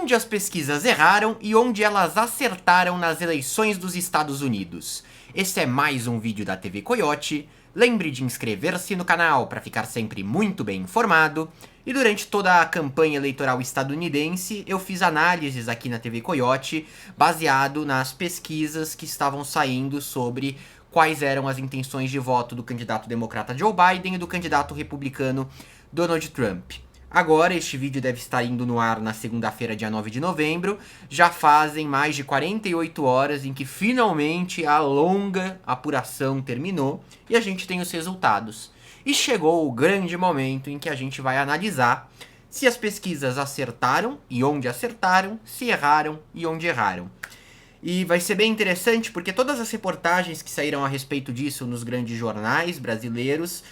onde as pesquisas erraram e onde elas acertaram nas eleições dos Estados Unidos. Esse é mais um vídeo da TV Coiote. Lembre de inscrever-se no canal para ficar sempre muito bem informado. E durante toda a campanha eleitoral estadunidense, eu fiz análises aqui na TV Coiote, baseado nas pesquisas que estavam saindo sobre quais eram as intenções de voto do candidato democrata Joe Biden e do candidato republicano Donald Trump. Agora, este vídeo deve estar indo no ar na segunda-feira, dia 9 de novembro. Já fazem mais de 48 horas em que finalmente a longa apuração terminou e a gente tem os resultados. E chegou o grande momento em que a gente vai analisar se as pesquisas acertaram e onde acertaram, se erraram e onde erraram. E vai ser bem interessante porque todas as reportagens que saíram a respeito disso nos grandes jornais brasileiros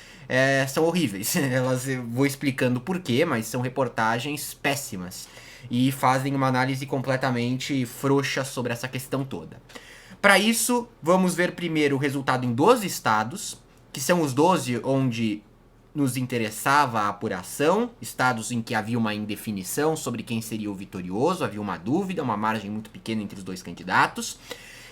são horríveis. Elas, eu vou explicando por quê, mas são reportagens péssimas. E fazem uma análise completamente frouxa sobre essa questão toda. Para isso, vamos ver primeiro o resultado em 12 estados, que são os 12 onde nos interessava a apuração, estados em que havia uma indefinição sobre quem seria o vitorioso, havia uma dúvida, uma margem muito pequena entre os dois candidatos.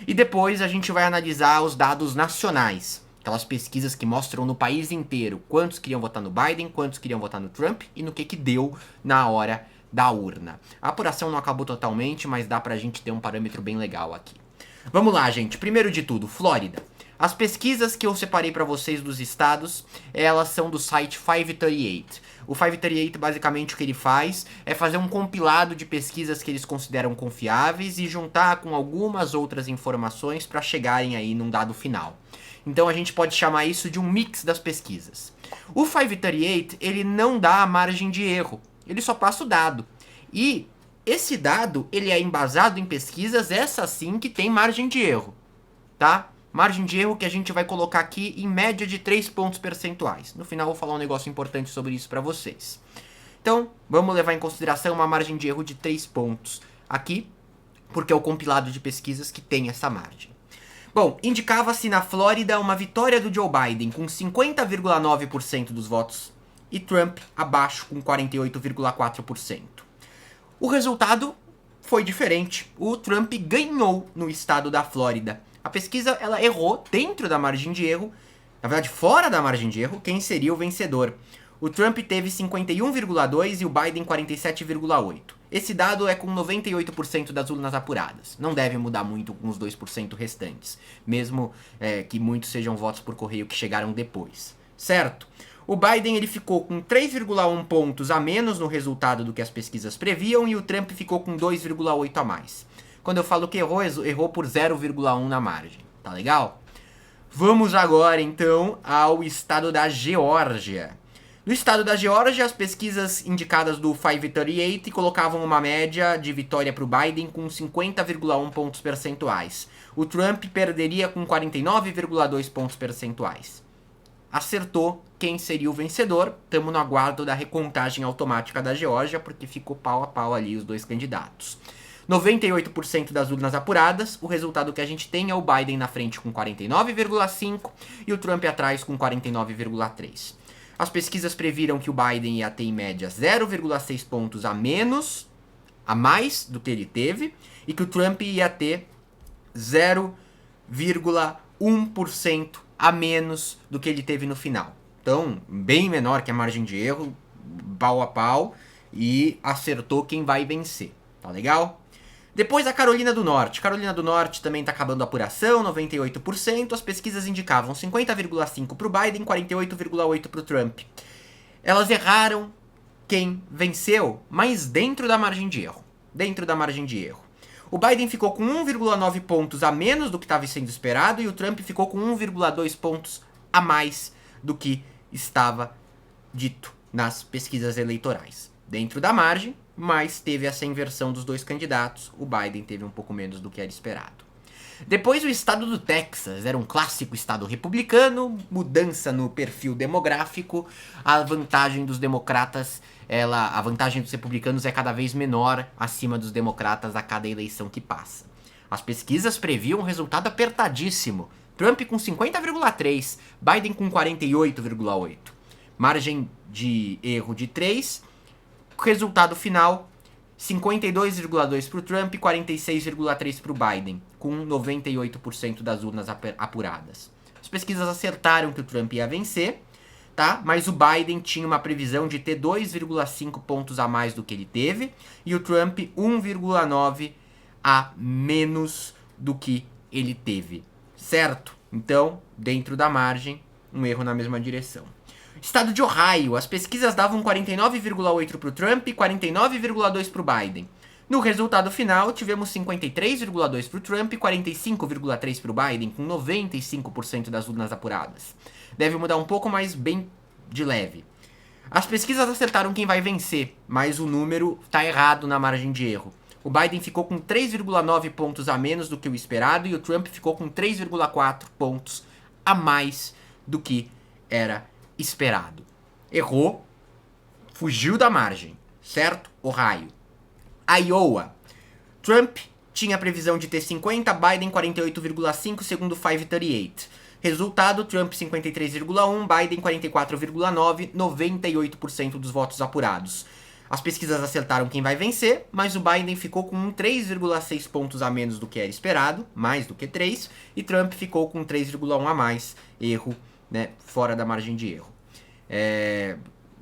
E depois a gente vai analisar os dados nacionais, aquelas pesquisas que mostram no país inteiro quantos queriam votar no Biden, quantos queriam votar no Trump e no que deu na hora da urna. A apuração não acabou totalmente, mas dá pra gente ter um parâmetro bem legal aqui. Vamos lá, gente. Primeiro de tudo, Flórida. As pesquisas que eu separei para vocês dos estados, elas são do site 538. O 538, basicamente, o que ele faz é fazer um compilado de pesquisas que eles consideram confiáveis e juntar com algumas outras informações para chegarem aí num dado final. Então a gente pode chamar isso de um mix das pesquisas. O 538, ele não dá a margem de erro, ele só passa o dado. E esse dado, ele é embasado em pesquisas, essas sim que tem margem de erro, tá? Margem de erro que a gente vai colocar aqui em média de 3 pontos percentuais. No final eu vou falar um negócio importante sobre isso para vocês. Então, vamos levar em consideração uma margem de erro de 3 pontos aqui, porque é o compilado de pesquisas que tem essa margem. Bom, indicava-se na Flórida uma vitória do Joe Biden com 50,9% dos votos e Trump abaixo com 48,4%. O resultado foi diferente. O Trump ganhou no estado da Flórida. A pesquisa, ela errou dentro da margem de erro, na verdade fora da margem de erro, quem seria o vencedor. O Trump teve 51,2% e o Biden 47,8%. Esse dado é com 98% das urnas apuradas. Não deve mudar muito com os 2% restantes, mesmo que muitos sejam votos por correio que chegaram depois, certo? O Biden ele ficou com 3,1 pontos a menos no resultado do que as pesquisas previam e o Trump ficou com 2,8 a mais. Quando eu falo que errou por 0,1 na margem, tá legal? Vamos agora, então, ao estado da Geórgia. No estado da Geórgia, as pesquisas indicadas do 538 colocavam uma média de vitória para o Biden com 50,1 pontos percentuais. O Trump perderia com 49,2 pontos percentuais. Acertou quem seria o vencedor. Estamos no aguardo da recontagem automática da Geórgia, porque ficou pau a pau ali os dois candidatos. 98% das urnas apuradas, o resultado que a gente tem é o Biden na frente com 49,5% e o Trump atrás com 49,3%. As pesquisas previram que o Biden ia ter em média 0,6 pontos a mais do que ele teve, e que o Trump ia ter 0,1% a menos do que ele teve no final. Então, bem menor que a margem de erro, pau a pau, e acertou quem vai vencer. Tá legal? Depois a Carolina do Norte. Carolina do Norte também está acabando a apuração, 98%. As pesquisas indicavam 50,5% para o Biden, 48,8% para o Trump. Elas erraram quem venceu, mas dentro da margem de erro. Dentro da margem de erro. O Biden ficou com 1,9 pontos a menos do que estava sendo esperado e o Trump ficou com 1,2 pontos a mais do que estava dito nas pesquisas eleitorais. Dentro da margem, mas teve essa inversão dos dois candidatos. O Biden teve um pouco menos do que era esperado. Depois o estado do Texas, era um clássico estado republicano, mudança no perfil demográfico, a vantagem dos democratas, a vantagem dos republicanos é cada vez menor acima dos democratas a cada eleição que passa. As pesquisas previam um resultado apertadíssimo, Trump com 50,3%, Biden com 48,8%. Margem de erro de 3%, resultado final 52,2% para o Trump e 46,3% para o Biden, com 98% das urnas apuradas. As pesquisas acertaram que o Trump ia vencer, tá? Mas o Biden tinha uma previsão de ter 2,5 pontos a mais do que ele teve, e o Trump 1,9 a menos do que ele teve, certo? Então, dentro da margem, um erro na mesma direção. Estado de Ohio, as pesquisas davam 49,8 para o Trump e 49,2 para o Biden. No resultado final, tivemos 53,2 para o Trump e 45,3 para o Biden, com 95% das urnas apuradas. Deve mudar um pouco, mas bem de leve. As pesquisas acertaram quem vai vencer, mas o número está errado na margem de erro. O Biden ficou com 3,9 pontos a menos do que o esperado e o Trump ficou com 3,4 pontos a mais do que era esperado. Errou, fugiu da margem, certo? Ohio. Iowa. Trump tinha a previsão de ter 50, Biden 48,5 segundo 538. Resultado, Trump 53,1, Biden 44,9, 98% dos votos apurados. As pesquisas acertaram quem vai vencer, mas o Biden ficou com 3,6 pontos a menos do que era esperado, mais do que 3, e Trump ficou com 3,1 a mais, erro, né, fora da margem de erro.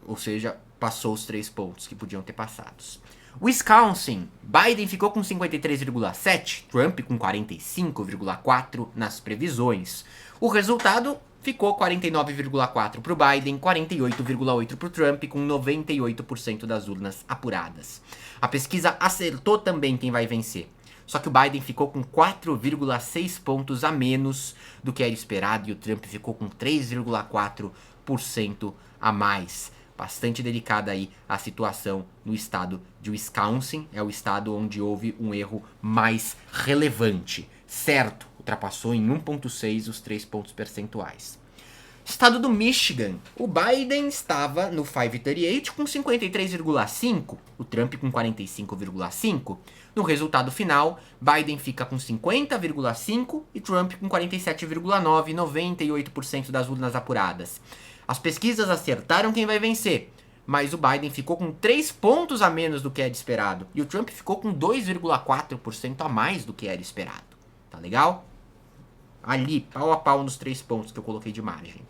Ou seja, passou os 3 pontos que podiam ter passados. Wisconsin, Biden ficou com 53,7, Trump com 45,4 nas previsões. O resultado ficou 49,4 para o Biden, 48,8 para o Trump, com 98% das urnas apuradas. A pesquisa acertou também quem vai vencer. Só que o Biden ficou com 4,6 pontos a menos do que era esperado e o Trump ficou com 3,4% a mais. Bastante delicada aí a situação no estado de Wisconsin. É o estado onde houve um erro mais relevante. Certo, ultrapassou em 1,6 os 3 pontos percentuais. Estado do Michigan. O Biden estava no 538 com 53,5, o Trump com 45,5. No resultado final, Biden fica com 50,5 e Trump com 47,9, 98% das urnas apuradas. As pesquisas acertaram quem vai vencer, mas o Biden ficou com 3 pontos a menos do que era esperado e o Trump ficou com 2,4% a mais do que era esperado. Tá legal? Ali, pau a pau nos 3 pontos que eu coloquei de margem.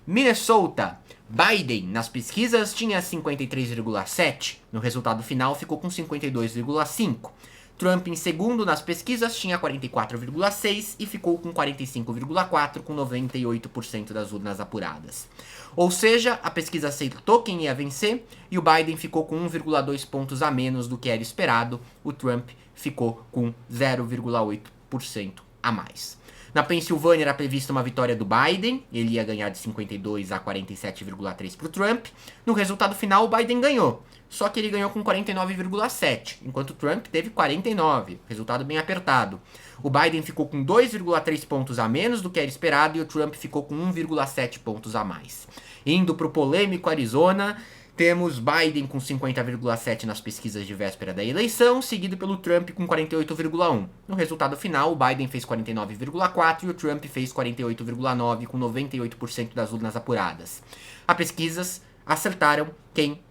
Minnesota, Biden nas pesquisas tinha 53,7, no resultado final ficou com 52,5. Trump em segundo nas pesquisas tinha 44,6 e ficou com 45,4, com 98% das urnas apuradas. Ou seja, a pesquisa acertou quem ia vencer e o Biden ficou com 1,2 pontos a menos do que era esperado, o Trump ficou com 0,8% a mais. Na Pensilvânia era prevista uma vitória do Biden, ele ia ganhar de 52 a 47,3 para o Trump. No resultado final, o Biden ganhou, só que ele ganhou com 49,7, enquanto o Trump teve 49, resultado bem apertado. O Biden ficou com 2,3 pontos a menos do que era esperado e o Trump ficou com 1,7 pontos a mais. Indo para o polêmico Arizona, temos Biden com 50,7 nas pesquisas de véspera da eleição, seguido pelo Trump com 48,1. No resultado final, o Biden fez 49,4 e o Trump fez 48,9, com 98% das urnas apuradas. As pesquisas acertaram quem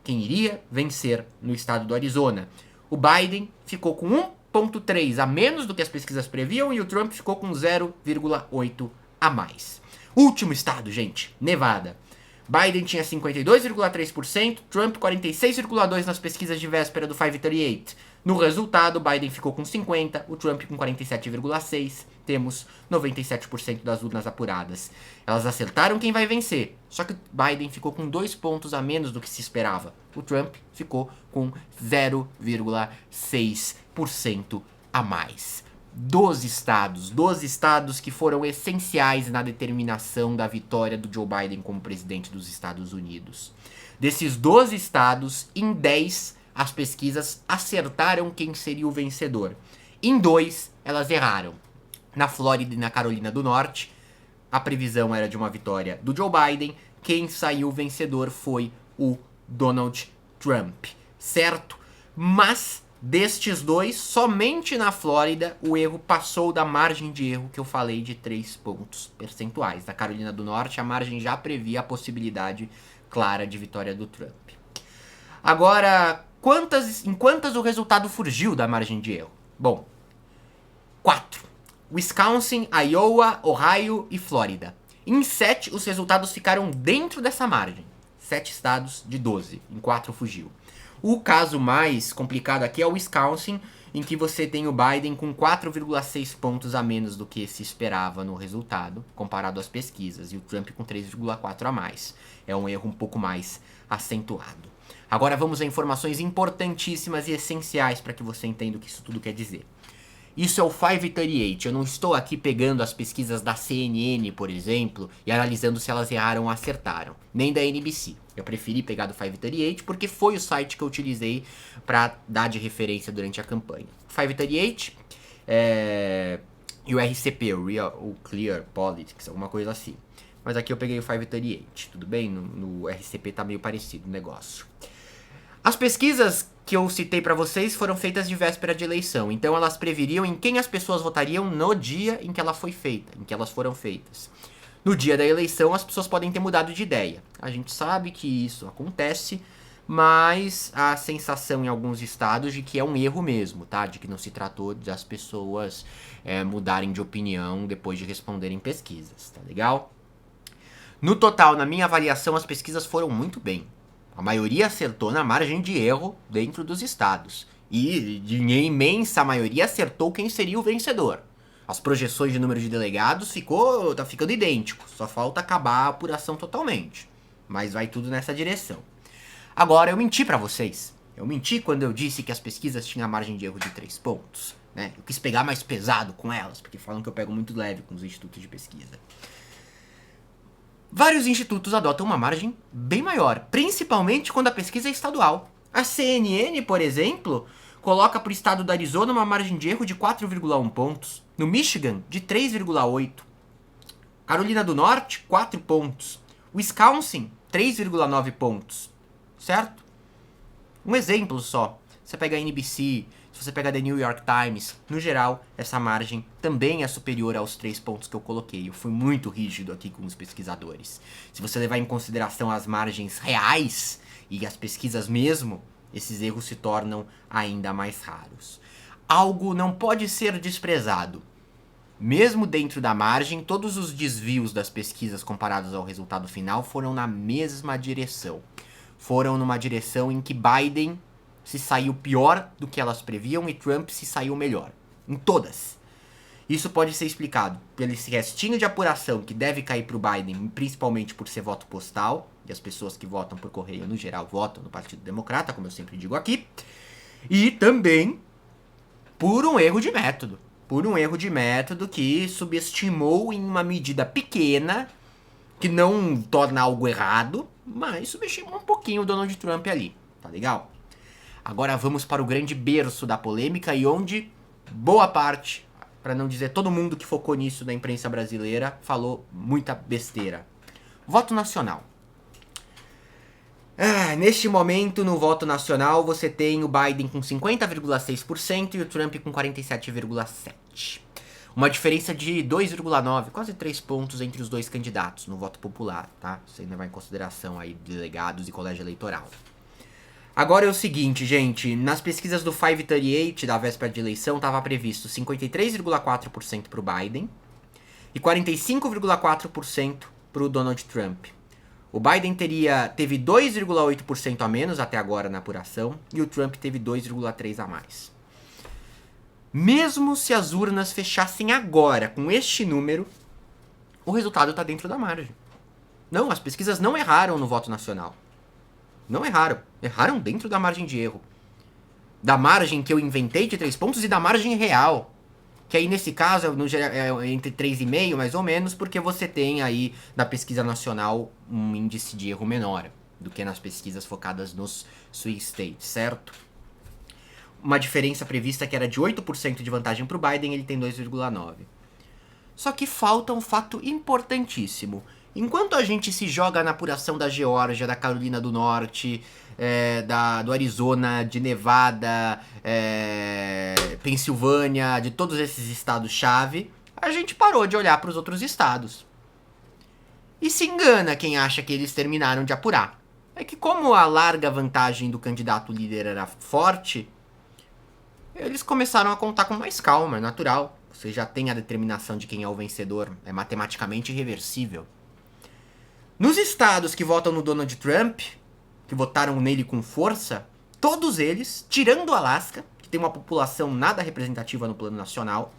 iria vencer no estado do Arizona. O Biden ficou com 1,3 a menos do que as pesquisas previam e o Trump ficou com 0,8 a mais. Último estado, gente, Nevada. Biden tinha 52,3%, Trump 46,2% nas pesquisas de véspera do 538. No resultado, Biden ficou com 50%, o Trump com 47,6%. Temos 97% das urnas apuradas. Elas acertaram quem vai vencer, só que Biden ficou com 2 pontos a menos do que se esperava. O Trump ficou com 0,6% a mais. 12 estados que foram essenciais na determinação da vitória do Joe Biden como presidente dos Estados Unidos. Desses 12 estados, em 10 as pesquisas acertaram quem seria o vencedor. Em 2 elas erraram. Na Flórida e na Carolina do Norte, a previsão era de uma vitória do Joe Biden. Quem saiu vencedor foi o Donald Trump, certo? Mas destes 2, somente na Flórida o erro passou da margem de erro que eu falei de 3 pontos percentuais. Na Carolina do Norte, a margem já previa a possibilidade clara de vitória do Trump. Agora, Em quantas o resultado fugiu da margem de erro? Bom, 4. Wisconsin, Iowa, Ohio e Flórida. Em 7, os resultados ficaram dentro dessa margem. 7 estados de 12, em 4 fugiu. O caso mais complicado aqui é o Wisconsin, em que você tem o Biden com 4,6 pontos a menos do que se esperava no resultado, comparado às pesquisas, e o Trump com 3,4 a mais. É um erro um pouco mais acentuado. Agora vamos a informações importantíssimas e essenciais para que você entenda o que isso tudo quer dizer. Isso é o 538. Eu não estou aqui pegando as pesquisas da CNN, por exemplo, e analisando se elas erraram ou acertaram. Nem da NBC. Eu preferi pegar do 538 porque foi o site que eu utilizei para dar de referência durante a campanha. 538 e o RCP, o Clear Politics, alguma coisa assim. Mas aqui eu peguei o 538, tudo bem? No RCP tá meio parecido o negócio. As pesquisas que eu citei para vocês foram feitas de véspera de eleição, então elas previriam em quem as pessoas votariam no dia em que ela foi feita, em que elas foram feitas. No dia da eleição, as pessoas podem ter mudado de ideia. A gente sabe que isso acontece, mas há a sensação em alguns estados de que é um erro mesmo, tá? De que não se tratou das pessoas mudarem de opinião depois de responderem pesquisas, tá legal? No total, na minha avaliação, as pesquisas foram muito bem. A maioria acertou na margem de erro dentro dos estados. E, de imensa maioria, acertou quem seria o vencedor. As projeções de número de delegados tá ficando idêntico. Só falta acabar a apuração totalmente. Mas vai tudo nessa direção. Agora, eu menti pra vocês. Eu menti quando eu disse que as pesquisas tinham a margem de erro de 3 pontos. Né? Eu quis pegar mais pesado com elas, porque falam que eu pego muito leve com os institutos de pesquisa. Vários institutos adotam uma margem bem maior, principalmente quando a pesquisa é estadual. A CNN, por exemplo, coloca para o estado do Arizona uma margem de erro de 4,1 pontos. No Michigan, de 3,8. Carolina do Norte, 4 pontos. Wisconsin, 3,9 pontos. Certo? Um exemplo só. Você pega a NBC, se você pega The New York Times, no geral, essa margem também é superior aos 3 pontos que eu coloquei. Eu fui muito rígido aqui com os pesquisadores. Se você levar em consideração as margens reais e as pesquisas mesmo, esses erros se tornam ainda mais raros. Algo não pode ser desprezado. Mesmo dentro da margem, todos os desvios das pesquisas comparados ao resultado final foram na mesma direção. Foram numa direção em que Biden se saiu pior do que elas previam e Trump se saiu melhor. Em todas. Isso pode ser explicado pelo esse restinho de apuração que deve cair para o Biden, principalmente por ser voto postal, e as pessoas que votam por correio, no geral, votam no Partido Democrata, como eu sempre digo aqui, e também por um erro de método. Por um erro de método que subestimou em uma medida pequena, que não torna algo errado, mas subestimou um pouquinho o Donald Trump ali, tá legal? Agora vamos para o grande berço da polêmica e onde boa parte, para não dizer todo mundo que focou nisso da imprensa brasileira, falou muita besteira. Voto nacional. Neste momento, no voto nacional, você tem o Biden com 50,6% e o Trump com 47,7%. Uma diferença de 2,9, quase 3 pontos entre os dois candidatos no voto popular, tá? Sem levar em consideração aí delegados e colégio eleitoral. Agora é o seguinte, gente, nas pesquisas do 538 da véspera de eleição estava previsto 53,4% para o Biden e 45,4% para o Donald Trump. O Biden teve 2,8% a menos até agora na apuração e o Trump teve 2,3% a mais. Mesmo se as urnas fechassem agora com este número, o resultado está dentro da margem. Não, as pesquisas não erraram no voto nacional. Não erraram. Erraram dentro da margem de erro. Da margem que eu inventei de 3 pontos e da margem real. Que aí nesse caso é entre 3,5 mais ou menos, porque você tem aí na pesquisa nacional um índice de erro menor do que nas pesquisas focadas nos swing states, certo? Uma diferença prevista que era de 8% de vantagem para o Biden, ele tem 2,9%. Só que falta um fato importantíssimo. Enquanto a gente se joga na apuração da Geórgia, da Carolina do Norte, do Arizona, de Nevada, Pensilvânia, de todos esses estados-chave, a gente parou de olhar para os outros estados. E se engana quem acha que eles terminaram de apurar. é que como a larga vantagem do candidato líder era forte, eles começaram a contar com mais calma, é natural. Você já tem a determinação de quem é o vencedor, é matematicamente irreversível. Nos estados que votam no Donald Trump, que votaram nele com força, todos eles, tirando o Alasca, que tem uma população nada representativa no plano nacional,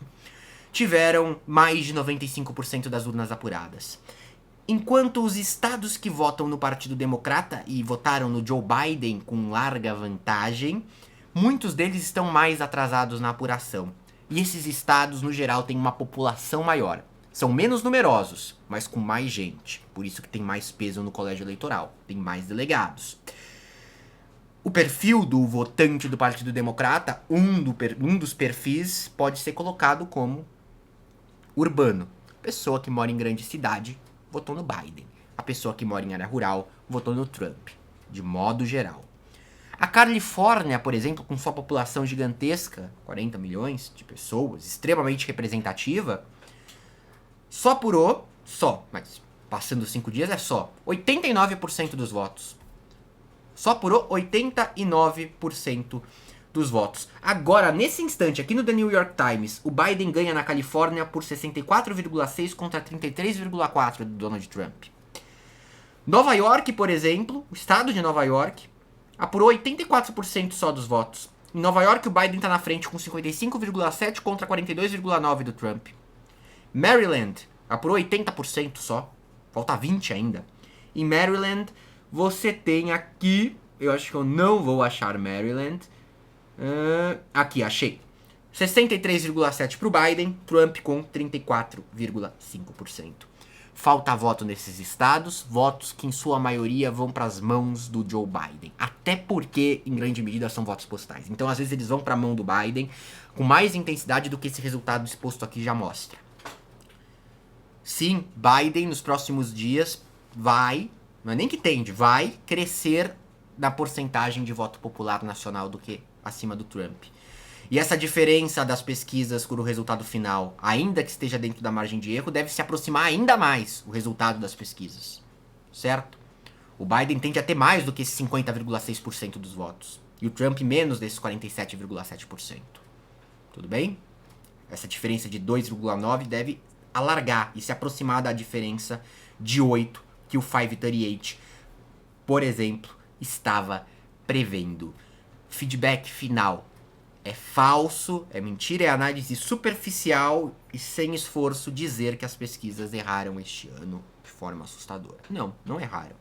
tiveram mais de 95% das urnas apuradas. Enquanto os estados que votam no Partido Democrata e votaram no Joe Biden com larga vantagem, muitos deles estão mais atrasados na apuração. E esses estados, no geral, têm uma população maior. São menos numerosos, mas com mais gente. Por isso que tem mais peso no colégio eleitoral. Tem mais delegados. O perfil do votante do Partido Democrata, um dos perfis, pode ser colocado como urbano. Pessoa que mora em grande cidade votou no Biden. A pessoa que mora em área rural votou no Trump. De modo geral. A Califórnia, por exemplo, com sua população gigantesca, 40 milhões de pessoas, extremamente representativa, só apurou, mas passando 5 dias é só, 89% dos votos. Só apurou 89% dos votos. Agora, nesse instante, aqui no The New York Times, o Biden ganha na Califórnia por 64,6 contra 33,4 do Donald Trump. Nova York, por exemplo, o estado de Nova York, apurou 84% só dos votos. Em Nova York, o Biden está na frente com 55,7 contra 42,9 do Trump. Maryland apurou 80% só. Falta 20 ainda. Em Maryland, você tem aqui... Eu acho que eu não vou achar Maryland. Aqui, achei. 63,7% para o Biden. Trump com 34,5%. Falta voto nesses estados. Votos que, em sua maioria, vão para as mãos do Joe Biden. Até porque, em grande medida, são votos postais. Então, às vezes, eles vão para a mão do Biden com mais intensidade do que esse resultado exposto aqui já mostra. Sim, Biden nos próximos dias vai, não é nem que tende, vai crescer na porcentagem de voto popular nacional do que acima do Trump. E essa diferença das pesquisas com o resultado final, ainda que esteja dentro da margem de erro, deve se aproximar ainda mais o resultado das pesquisas. Certo? O Biden tende a ter mais do que esses 50,6% dos votos. E o Trump menos desses 47,7%. Tudo bem? Essa diferença de 2,9 deve alargar e se aproximar da diferença de 8 que o 538, por exemplo, estava prevendo. Feedback final. É falso, é mentira, é análise superficial e sem esforço dizer que as pesquisas erraram este ano de forma assustadora. Não, não erraram.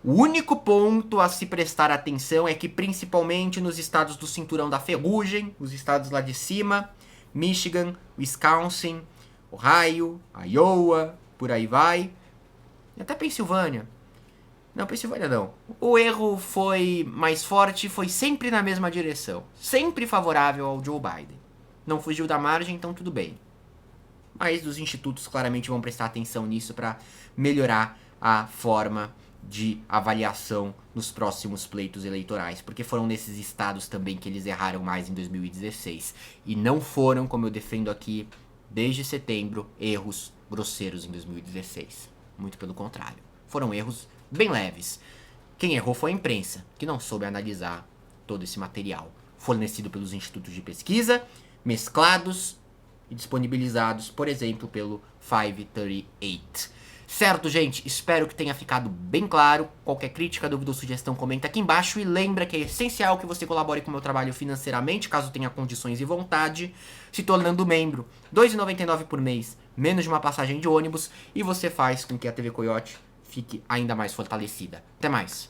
O único ponto a se prestar atenção é que, principalmente nos estados do cinturão da ferrugem, os estados lá de cima, Michigan, Wisconsin, Ohio, Iowa, por aí vai, e até Pensilvânia. Não, Pensilvânia não. O erro foi mais forte, foi sempre na mesma direção. Sempre favorável ao Joe Biden. Não fugiu da margem, então tudo bem. Mas os institutos claramente vão prestar atenção nisso para melhorar a forma de avaliação nos próximos pleitos eleitorais. Porque foram nesses estados também que eles erraram mais em 2016. E não foram, como eu defendo aqui, desde setembro, erros grosseiros em 2016. Muito pelo contrário. Foram erros bem leves. Quem errou foi a imprensa, que não soube analisar todo esse material fornecido pelos institutos de pesquisa, mesclados e disponibilizados, por exemplo, pelo 538. Certo, gente? Espero que tenha ficado bem claro. Qualquer crítica, dúvida ou sugestão, comenta aqui embaixo. E lembra que é essencial que você colabore com o meu trabalho financeiramente, caso tenha condições e vontade, se tornando membro. R$ 2,99 por mês, menos de uma passagem de ônibus, e você faz com que a TV Coiote fique ainda mais fortalecida. Até mais!